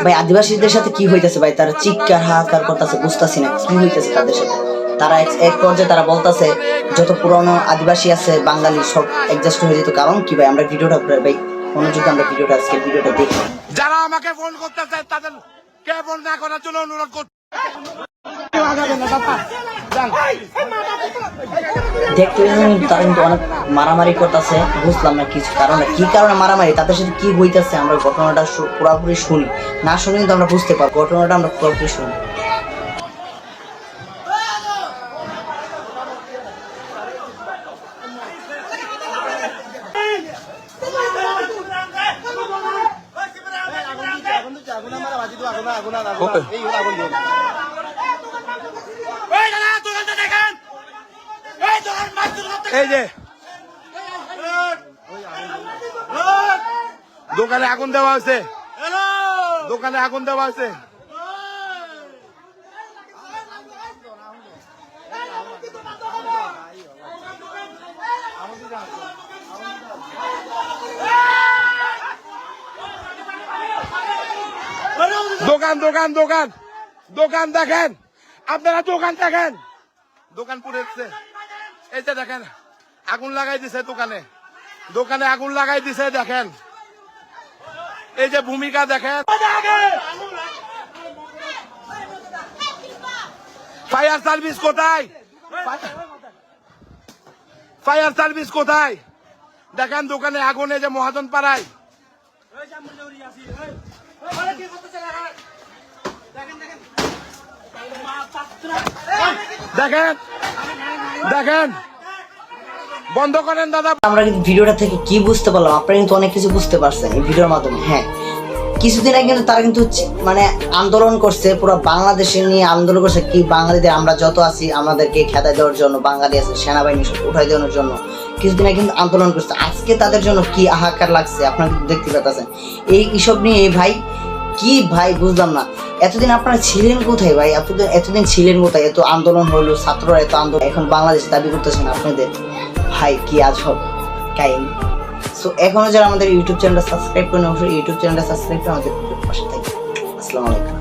ভাই আদিবাসীদের সাথে কি হইতেছে ভাই, তারা চিৎকার হাহাকার করতেছে, বুঝতেছি না কি হইতেছে তাদের সাথে। তারা এক পর্যায়ে তারা বলতেছে যত পুরনো আদিবাসী আছে বাঙালি সব অ্যাডজাস্ট হয়ে যেত। কারণ কি ভাই, আমরা ভিডিওটা ভাই মনোযোগ আমরা ভিডিওটা আজকে ভিডিওটা দেখি। যারা আমাকে ফোন করতেছে তাদের কে ফোন না করার জন্য অনুরোধ করছি। দেখতে তারা কিন্তু অনেক মারামারি করতেছে, বুঝলাম না কিছু কারণ, কি কারণে মারামারি, তাদের সাথে কি হইতেছে আমরা ঘটনাটা পুরোপুরি শুনি, না শুনি কিন্তু আমরা বুঝতে পারবো, ঘটনাটা আমরা পুরোপুরি শুনি। এই যে দোকানে আগুন দেওয়া হয়েছে, দোকানে আগুন দেওয়া হয়েছে। দোকান দোকান দোকান দোকান দেখেন, আপনারা দোকান দেখেন, দোকান পুড়েছে। এই যে দেখেন আগুন লাগাই দিছে দোকানে, দোকানে আগুন লাগাই দিছে দেখেন। এই যে ভূমিকা দেখেন, ফায়ার সার্ভিস কোথায়, ফায়ার সার্ভিস কোথায় দেখেন। দোকানে আগুন, এই যে মহাজন পাড়ায় দেখেন দেখেন, বন্ধ করেন দাদা। আমরা কিন্তু ভিডিওটা থেকে কি বুঝতে পারলাম, আপনারা কিন্তু অনেক কিছু বুঝতে পারছেন এই ভিডিওর মাধ্যমে। হ্যাঁ, কিছুদিন আগে কিন্তু তারা কিন্তু মানে আন্দোলন করছে, পুরো বাংলাদেশে নিয়ে আন্দোলন করছে, কি বাঙালিদের আমরা যত আছি আমাদেরকে খেদাই দেওয়ার জন্য, বাঙালি আছে সেনাবাহিনী উঠাই দেওয়ার জন্য কিছুদিন আগে কিন্তু আন্দোলন করছে। আজকে তাদের জন্য কি হাহাকার লাগছে আপনারা কিন্তু দেখতে পাচ্ছেন। এইসব নিয়ে ভাই কি ভাই বুঝলাম না, এতদিন আপনারা ছিলেন কোথায় ভাই, এতদিন ছিলেন কোথায়? এত আন্দোলন হলো, ছাত্ররা এত আন্দোলন, এখন বাংলাদেশ দাবি করতেছেন আপনাদের, ভাই কি আজব কাহিনী। সো এখনো যারা আমাদের ইউটিউব চ্যানেলটা সাবস্ক্রাইব করেন, অবশ্যই ইউটিউব চ্যানেলটা সাবস্ক্রাইব করে আমাদের পাশে থাকবেন। আসসালামু আলাইকুম।